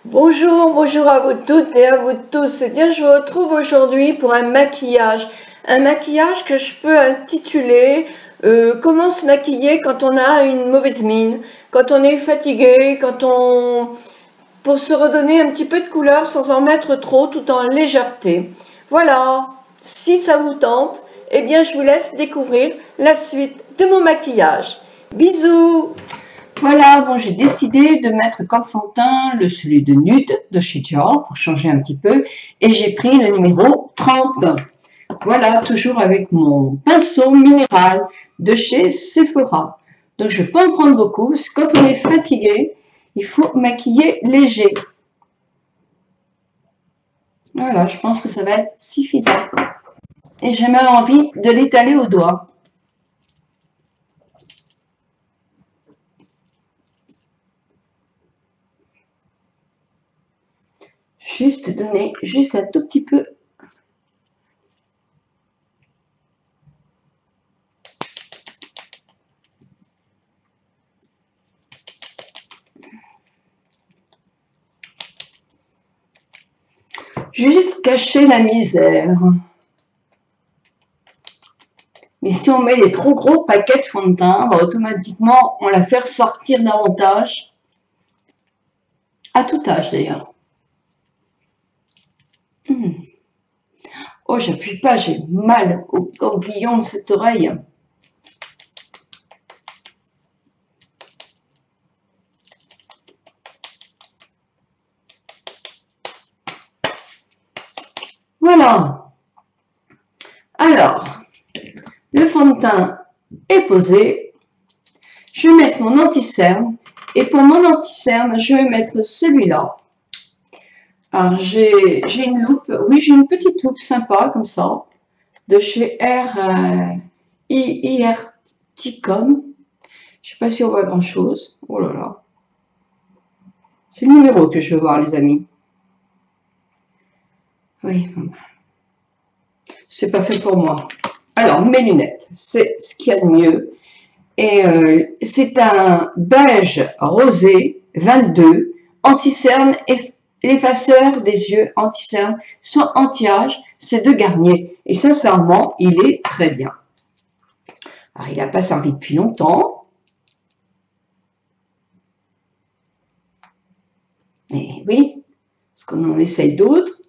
Bonjour, bonjour à vous toutes et à vous tous. Eh bien, je vous retrouve aujourd'hui pour un maquillage. Un maquillage que je peux intituler Comment se maquiller quand on a une mauvaise mine, quand on est fatigué, pour se redonner un petit peu de couleur sans en mettre trop, tout en légèreté. Voilà. Si ça vous tente, eh bien, je vous laisse découvrir la suite de mon maquillage. Bisous! Voilà, bon, j'ai décidé de mettre comme fond de teint celui de Nude de chez Dior pour changer un petit peu et j'ai pris le numéro 30. Voilà, toujours avec mon pinceau minéral de chez Sephora. Donc je peux en prendre beaucoup parce que quand on est fatigué, il faut maquiller léger. Voilà, je pense que ça va être suffisant. Et j'ai même envie de l'étaler au doigt. Juste donner juste un tout petit peu. Juste cacher la misère. Mais si on met les trop gros paquets de fond de teint, automatiquement, on la fait ressortir davantage. À tout âge, d'ailleurs. Oh, j'appuie pas, j'ai mal au ganglion de cette oreille. Voilà. Alors, le fond de teint est posé. Je vais mettre mon anti-cerne. Et pour mon anti-cerne, je vais mettre celui-là. Alors, j'ai une loupe. Oui, j'ai une petite loupe sympa, comme ça, de chez IRTicom. Je ne sais pas si on voit grand-chose. Oh là là. C'est le numéro que je veux voir, les amis. Oui. C'est pas fait pour moi. Alors, mes lunettes, c'est ce qu'il y a de mieux. Et c'est un beige rosé 22, anti-cerne et l'effaceur des yeux anti-cerne, soit anti-âge, c'est de Garnier. Et sincèrement, il est très bien. Alors, il n'a pas servi depuis longtemps. Mais oui, parce qu'on en essaye d'autres.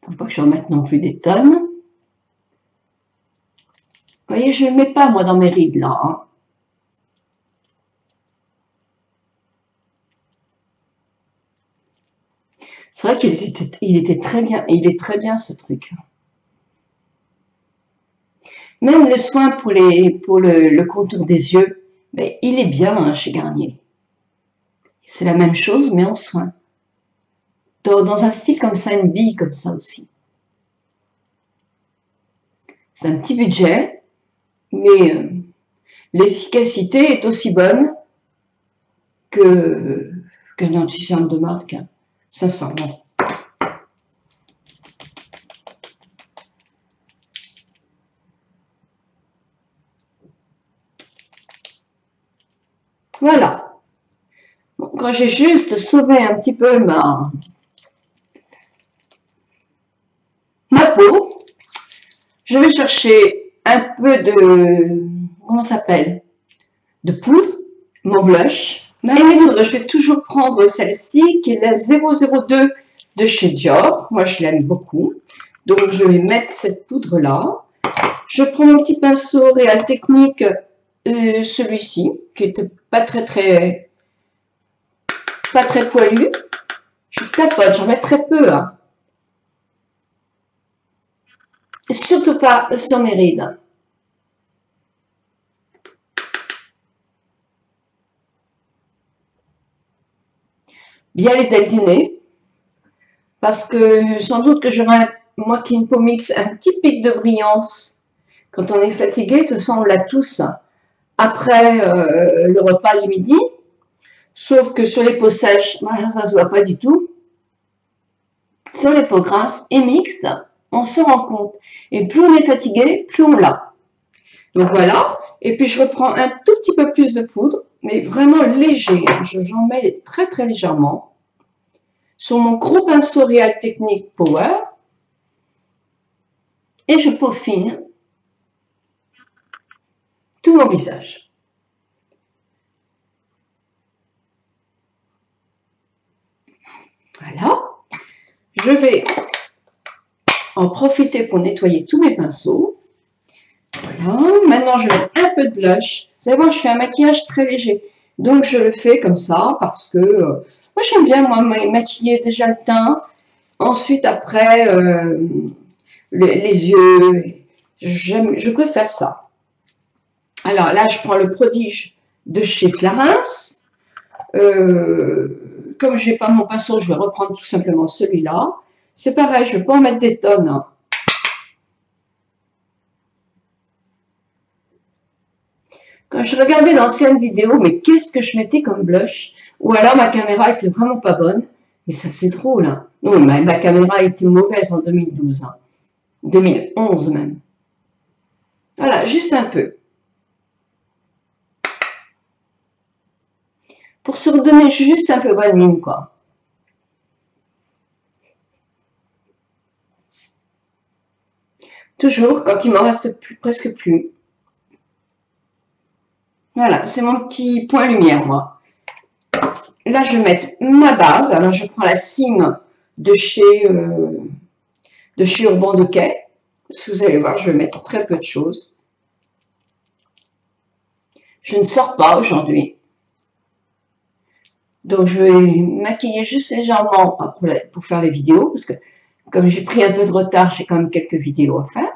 Faut pas que je remette non plus des tonnes. Vous voyez, je ne le mets pas, moi, dans mes rides, là. Hein. C'est vrai qu'il était très bien. Et il est très bien, ce truc. Même le soin pour le contour des yeux, ben, il est bien hein, chez Garnier. C'est la même chose, mais en soin. Dans un style comme ça, une bille comme ça aussi. C'est un petit budget, mais l'efficacité est aussi bonne qu'un anti-cerne de marque, hein, sincèrement. Voilà. Bon, quand j'ai juste sauvé un petit peu ma peau, je vais chercher un peu de, comment ça s'appelle, de poudre, mon blush. Et mes sodas, je vais toujours prendre celle-ci qui est la 002 de chez Dior. Moi, je l'aime beaucoup. Donc, je vais mettre cette poudre-là. Je prends mon petit pinceau Réal Technique, celui-ci, qui était pas très poilu. Je tapote, j'en mets très peu. Hein. Et surtout pas sur mes rides. Bien les ailes du nez, parce que sans doute que j'aurai, moi qui ai une peau mixte, un petit pic de brillance. Quand on est fatigué, de toute façon on l'a tous après le repas du midi. Sauf que sur les peaux sèches, bah, ça se voit pas du tout. Sur les peaux grasses et mixtes, on se rend compte. Et plus on est fatigué, plus on l'a. Donc voilà. Et puis je reprends un tout petit peu plus de poudre, mais vraiment léger. J'en mets très très légèrement. Sur mon gros pinceau Real Technique Power. Et je peaufine tout mon visage. Voilà. Je vais en profiter pour nettoyer tous mes pinceaux. Voilà. Maintenant, je mets un peu de blush. Vous allez voir, je fais un maquillage très léger. Donc, je le fais comme ça parce que moi, j'aime bien maquiller déjà le teint. Ensuite, après, les yeux. Je préfère ça. Alors là, je prends le Prodige de chez Clarins. Comme je n'ai pas mon pinceau, je vais reprendre tout simplement celui-là. C'est pareil, je ne vais pas en mettre des tonnes. Hein. Quand je regardais d'anciennes vidéos, mais qu'est-ce que je mettais comme blush? Ou alors ma caméra était vraiment pas bonne. Mais ça faisait trop là. Non, ma caméra était mauvaise en 2012. Hein. 2011 même. Voilà, juste un peu. Pour se redonner juste un peu bonne mine, quoi. Toujours quand il m'en reste presque plus. Voilà, c'est mon petit point lumière, moi. Là, je vais mettre ma base. Alors, je prends la cime de chez Urban Decay. Si vous allez voir, je vais mettre très peu de choses. Je ne sors pas aujourd'hui. Donc, je vais maquiller juste légèrement pour faire les vidéos. Parce que, comme j'ai pris un peu de retard, j'ai quand même quelques vidéos à faire.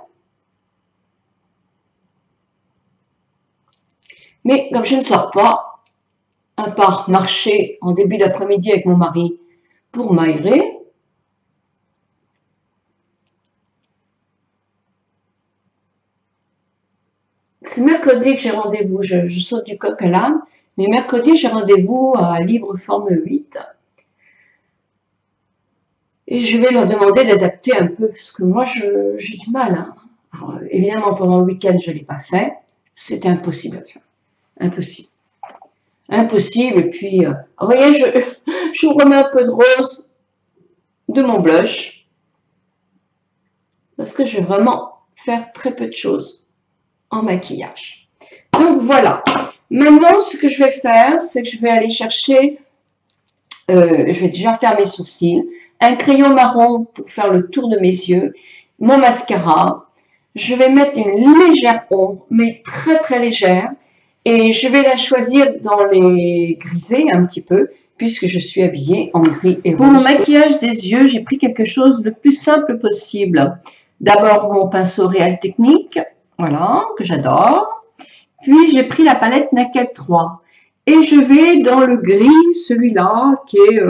Mais comme je ne sors pas, à part marcher en début d'après-midi avec mon mari pour m'aérer, c'est mercredi que j'ai rendez-vous. Je saute du coq à l'âne, mais mercredi, j'ai rendez-vous à Libre Forme 8. Et je vais leur demander d'adapter un peu, parce que moi, j'ai du mal. Hein. Alors, évidemment, pendant le week-end, je ne l'ai pas fait. C'était impossible à faire. Impossible. Impossible. Et puis, vous voyez, je vous remets un peu de rose de mon blush. Parce que je vais vraiment faire très peu de choses en maquillage. Donc, voilà. Maintenant, ce que je vais faire, c'est que je vais aller chercher, je vais déjà faire mes sourcils, un crayon marron pour faire le tour de mes yeux, mon mascara. Je vais mettre une légère ombre, mais très très légère. Et je vais la choisir dans les grisés un petit peu, puisque je suis habillée en gris et rose. Pour mon maquillage des yeux, j'ai pris quelque chose le plus simple possible. D'abord mon pinceau Real Technique, voilà, que j'adore. Puis j'ai pris la palette Naked 3. Et je vais dans le gris, celui-là, qui est,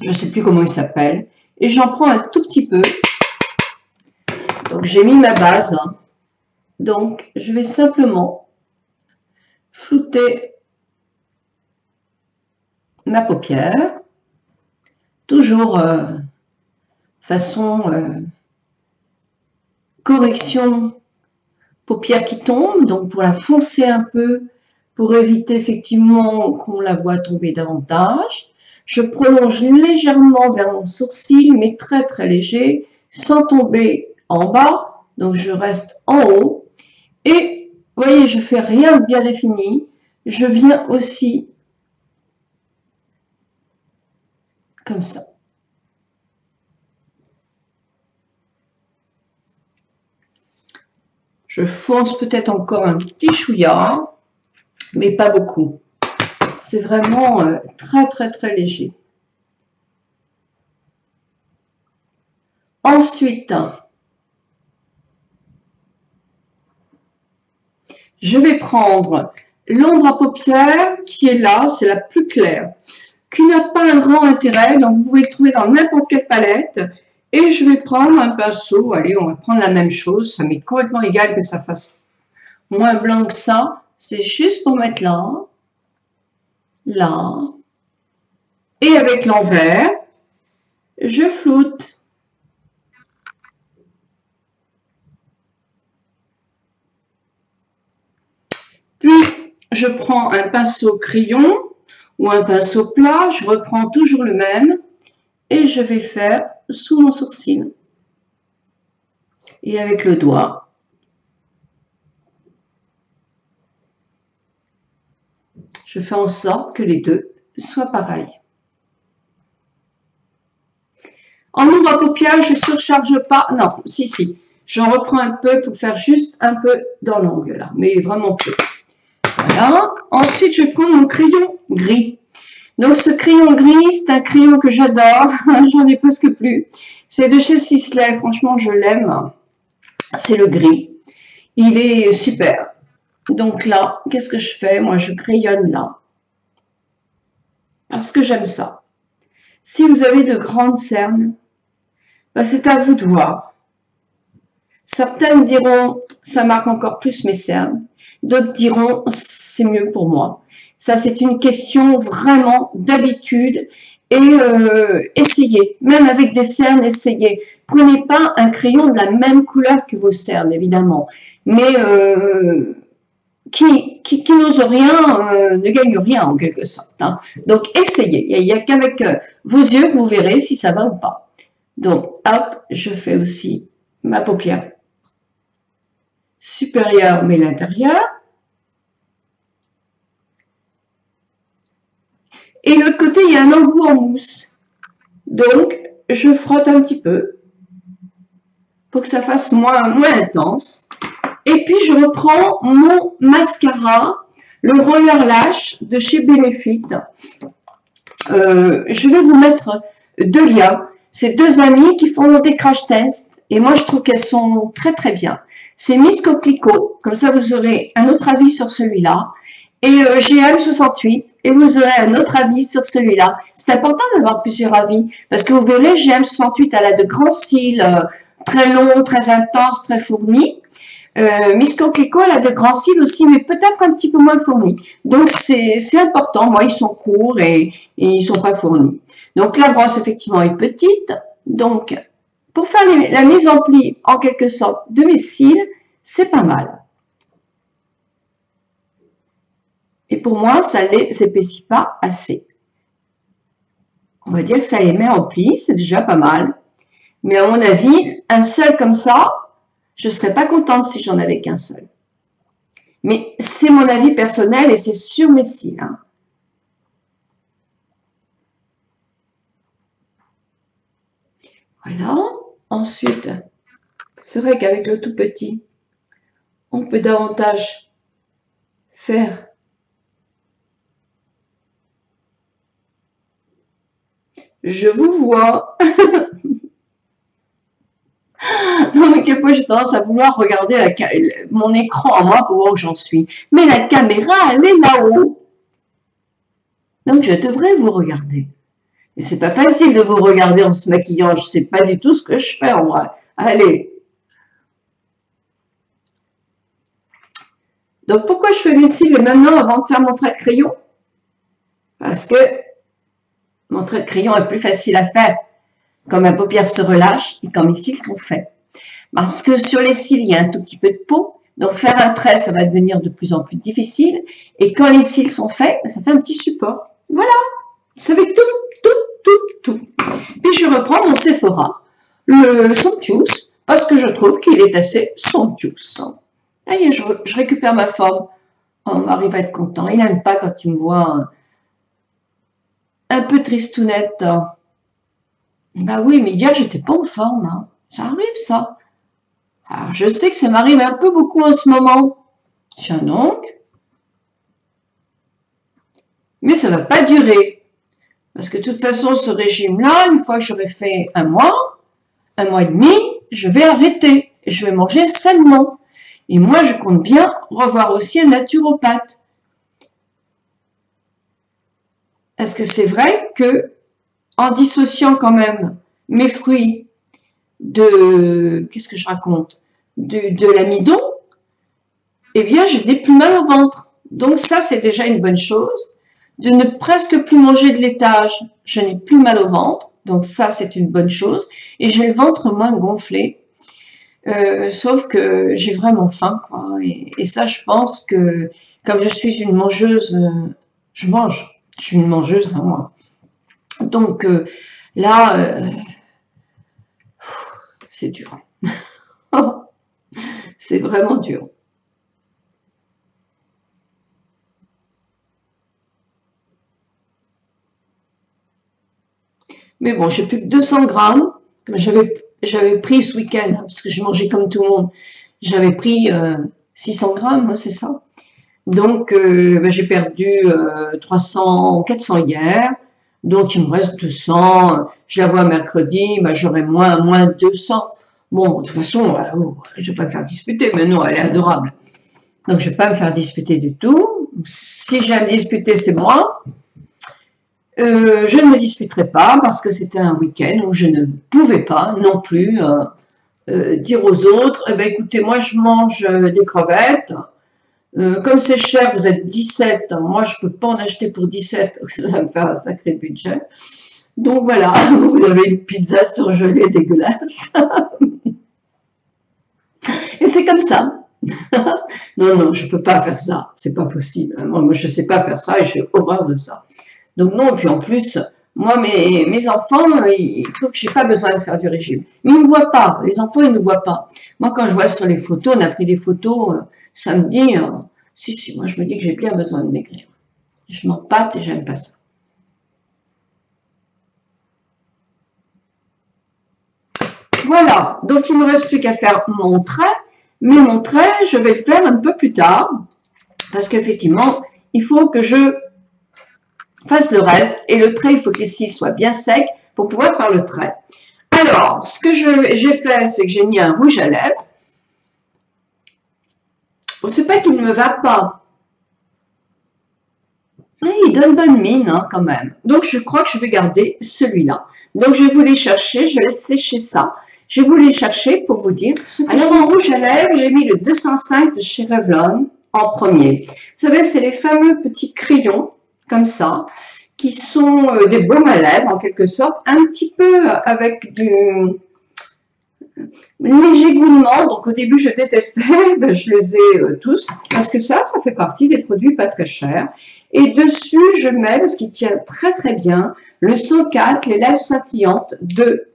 je ne sais plus comment il s'appelle. Et j'en prends un tout petit peu. Donc j'ai mis ma base. Donc je vais simplement flouter ma paupière, toujours façon correction paupière qui tombe, donc pour la foncer un peu, pour éviter effectivement qu'on la voit tomber davantage. Je prolonge légèrement vers mon sourcil, mais très très léger, sans tomber en bas, donc je reste en haut. Et vous voyez, je fais rien de bien défini, je viens aussi comme ça. Je fonce peut-être encore un petit chouïa, mais pas beaucoup. C'est vraiment très très très léger. Ensuite, je vais prendre l'ombre à paupières qui est là, c'est la plus claire, qui n'a pas un grand intérêt, donc vous pouvez le trouver dans n'importe quelle palette. Et je vais prendre un pinceau, allez, on va prendre la même chose, ça m'est complètement égal que ça fasse moins blanc que ça, c'est juste pour mettre là. là, et avec l'envers, je floute. Puis, je prends un pinceau crayon ou un pinceau plat, je reprends toujours le même et je vais faire sous mon sourcil. Et avec le doigt, je fais en sorte que les deux soient pareils. En ombre à paupières, je ne surcharge pas. Non, si. J'en reprends un peu pour faire juste un peu dans l'angle là, mais vraiment peu. Voilà. Ensuite, je prends mon crayon gris. Donc, ce crayon gris, c'est un crayon que j'adore. J'en ai presque plus. C'est de chez Sisley. Franchement, je l'aime. C'est le gris. Il est super. Donc là, qu'est-ce que je fais? Moi, je crayonne là. Parce que j'aime ça. Si vous avez de grandes cernes, ben, c'est à vous de voir. Certaines diront, ça marque encore plus mes cernes. D'autres diront, c'est mieux pour moi. Ça, c'est une question vraiment d'habitude. Et essayez, même avec des cernes, essayez. Prenez pas un crayon de la même couleur que vos cernes, évidemment. Mais qui n'ose rien ne gagne rien, en quelque sorte. Hein. Donc, essayez. Il n'y a qu'avec vos yeux que vous verrez si ça va ou pas. Donc, hop, je fais aussi ma paupière supérieure, mais l'intérieur. Et de l'autre côté, il y a un embout en mousse. Donc, je frotte un petit peu pour que ça fasse moins intense. Et puis, je reprends mon mascara, le Roller Lash de chez Benefit. Je vais vous mettre deux liens. C'est deux amies qui font des crash tests. Et moi, je trouve qu'elles sont très, très bien. C'est Miss Coquelicot. Comme ça, vous aurez un autre avis sur celui-là. Et GM68. Et vous aurez un autre avis sur celui-là. C'est important d'avoir plusieurs avis. Parce que vous verrez, GM68, elle a de grands cils très longs, très intenses, très fournis. Miss Coquelicot, elle a de grands cils aussi, mais peut-être un petit peu moins fournis. Donc, c'est important. Moi, ils sont courts et ils sont pas fournis. Donc, la brosse, effectivement, est petite. Donc, pour faire la mise en pli, en quelque sorte, de mes cils, c'est pas mal. Et pour moi, ça ne les épaissit pas assez. On va dire que ça les met en pli, c'est déjà pas mal. Mais à mon avis, un seul comme ça, je ne serais pas contente si j'en avais qu'un seul. Mais c'est mon avis personnel et c'est sur mes cils. Hein. Voilà. Ensuite, c'est vrai qu'avec le tout petit, on peut davantage faire je vous vois. Non, mais quelquefois, j'ai tendance à vouloir regarder mon écran à moi pour voir où j'en suis. Mais la caméra, elle est là-haut. Donc, je devrais vous regarder. Et c'est pas facile de vous regarder en se maquillant. Je sais pas du tout ce que je fais en vrai. Allez. Donc, pourquoi je fais mes cils maintenant avant de faire mon trait de crayon? Parce que mon trait de crayon est plus facile à faire quand ma paupière se relâche et quand mes cils sont faits. Parce que sur les cils, il y a un tout petit peu de peau. Donc, faire un trait, ça va devenir de plus en plus difficile. Et quand les cils sont faits, ça fait un petit support. Voilà. Vous savez tout. Puis, je reprends mon Sephora, le Somptuous, parce que je trouve qu'il est assez Somptuous. Allez, je récupère ma forme. Oh, Marie va être content. Il n'aime pas quand il me voit un peu tristounette. Bah oui, mais hier, j'étais pas en forme. Hein. Ça arrive, ça. Alors, je sais que ça m'arrive un peu beaucoup en ce moment. Tiens donc. Mais ça ne va pas durer. Parce que de toute façon, ce régime-là, une fois que j'aurai fait un mois et demi, je vais arrêter. Et je vais manger sainement. Et moi, je compte bien revoir aussi un naturopathe. Parce que c'est vrai que en dissociant quand même mes fruits qu'est-ce que je raconte, de l'amidon, eh bien, j'ai des plus mal au ventre. Donc ça, c'est déjà une bonne chose. de ne presque plus manger de laitage. Je n'ai plus mal au ventre, donc ça c'est une bonne chose. Et j'ai le ventre moins gonflé, sauf que j'ai vraiment faim, quoi. Et ça, je pense que comme je suis une mangeuse, je mange. Je suis une mangeuse, hein, moi. Donc là, c'est dur. C'est vraiment dur. Mais bon, j'ai plus que 200 grammes. J'avais pris ce week-end, parce que j'ai mangé comme tout le monde. J'avais pris 600 grammes, c'est ça. Donc, ben, j'ai perdu 300, 400 hier. Donc, il me reste 200. Je la vois mercredi, ben, j'aurai moins 200. Bon, de toute façon, je ne vais pas me faire disputer, mais non, elle est adorable. Donc, je ne vais pas me faire disputer du tout. Si j'ai à me disputer, c'est moi. Je ne me disputerai pas parce que c'était un week-end où je ne pouvais pas non plus dire aux autres, eh ben, écoutez, moi je mange des crevettes, comme c'est cher, vous êtes 17, moi je ne peux pas en acheter pour 17 parce que ça me fait un sacré budget. Donc voilà, vous avez une pizza surgelée dégueulasse. Et c'est comme ça. Non, je ne peux pas faire ça, c'est pas possible. Moi je ne sais pas faire ça et j'ai horreur de ça. Donc non, et puis en plus, moi, mes enfants, ils trouvent que j'ai pas besoin de faire du régime. Mais ils ne me voient pas, les enfants, ils ne voient pas. Moi, quand je vois sur les photos, on a pris des photos, ça me dit, si, moi je me dis que j'ai bien besoin de maigrir. Je m'empâte et j'aime pas ça. Voilà, donc il ne me reste plus qu'à faire mon trait, mais mon trait, je vais le faire un peu plus tard, parce qu'effectivement, il faut que je fasse le reste, et le trait, il faut que les cils soient bien secs pour pouvoir faire le trait. Alors, ce que j'ai fait, c'est que j'ai mis un rouge à lèvres. Bon, c'est pas qu'il ne me va pas. Mais il donne bonne mine, hein, quand même. Donc, je crois que je vais garder celui-là. Donc, je vais vous les chercher, je laisse sécher ça. Je vais vous les chercher pour vous dire. Alors, en rouge à lèvres, j'ai mis le 205 de chez Revlon en premier. Vous savez, c'est les fameux petits crayons comme ça, qui sont des baumes à lèvres en quelque sorte, un petit peu avec du léger goulement. Donc au début je détestais, ben, je les ai tous, parce que ça fait partie des produits pas très chers. Et dessus je mets, parce qu'il tient très très bien, le 104, les lèvres scintillantes de...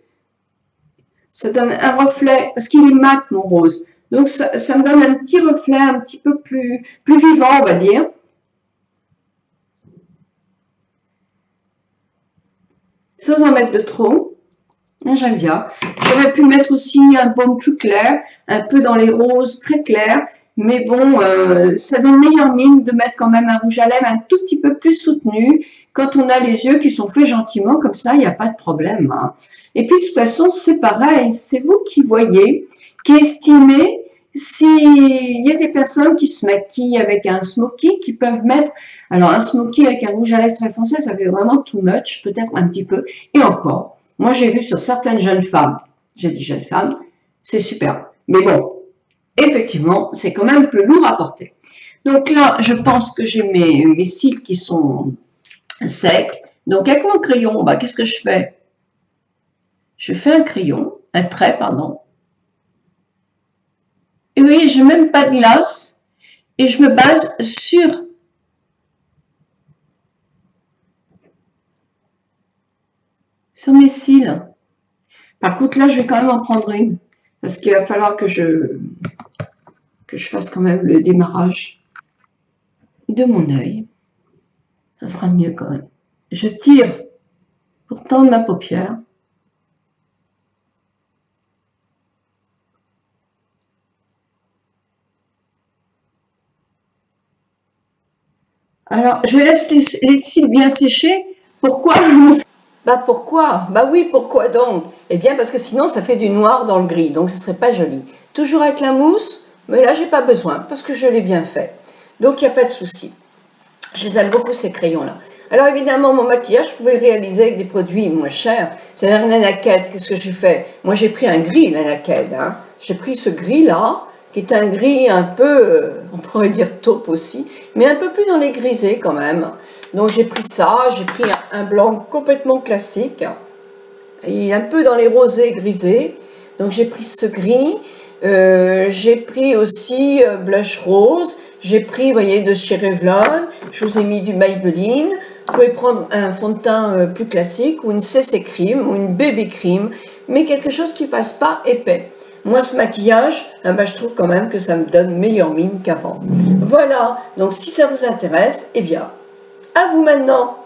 Ça donne un reflet, parce qu'il est mat mon rose, donc ça me donne un petit reflet un petit peu plus vivant, on va dire. Sans en mettre de trop. J'aime bien. J'aurais pu mettre aussi un baume plus clair, un peu dans les roses très clairs, mais bon, ça donne meilleure mine de mettre quand même un rouge à lèvres un tout petit peu plus soutenu. Quand on a les yeux qui sont faits gentiment comme ça, il n'y a pas de problème, hein. Et puis de toute façon, c'est pareil, c'est vous qui voyez, qui estimez. S'il y a des personnes qui se maquillent avec un smoky, qui peuvent mettre, alors un smoky avec un rouge à lèvres très foncé, ça fait vraiment too much, peut-être un petit peu, et encore. Moi, j'ai vu sur certaines jeunes femmes, j'ai dit jeunes femmes, c'est super. Mais bon, effectivement, c'est quand même plus lourd à porter. Donc là, je pense que j'ai mes cils qui sont secs. Donc avec mon crayon, bah, qu'est-ce que je fais? Je fais un trait, pardon. Et vous voyez, je n'ai même pas de glace et je me base sur mes cils. Par contre, là, je vais quand même en prendre une parce qu'il va falloir que je fasse quand même le démarrage de mon œil. Ça sera mieux quand même. Je tire pour tendre ma paupière. Alors, je laisse les cils bien sécher. Pourquoi? Bah pourquoi? Bah oui, pourquoi donc? Eh bien parce que sinon ça fait du noir dans le gris, donc ce serait pas joli. Toujours avec la mousse, mais là j'ai pas besoin parce que je l'ai bien fait. Donc il n'y a pas de souci. Je les aime beaucoup ces crayons-là. Alors évidemment mon maquillage, je pouvais réaliser avec des produits moins chers. C'est-à-dire la Naked, qu'est-ce que j'ai fait? Moi j'ai pris un gris, la Naked. Hein. J'ai pris ce gris-là qui est un gris un peu, on pourrait dire taupe aussi, mais un peu plus dans les grisés quand même. Donc j'ai pris ça, j'ai pris un blanc complètement classique, il est un peu dans les rosés grisés, donc j'ai pris ce gris, j'ai pris aussi blush rose, j'ai pris, vous voyez, de chez Revlon, je vous ai mis du Maybelline, vous pouvez prendre un fond de teint plus classique, ou une CC Cream, ou une Baby Cream, mais quelque chose qui ne fasse pas épais. Moi, ce maquillage, je trouve quand même que ça me donne meilleure mine qu'avant. Voilà, donc si ça vous intéresse, eh bien, à vous maintenant!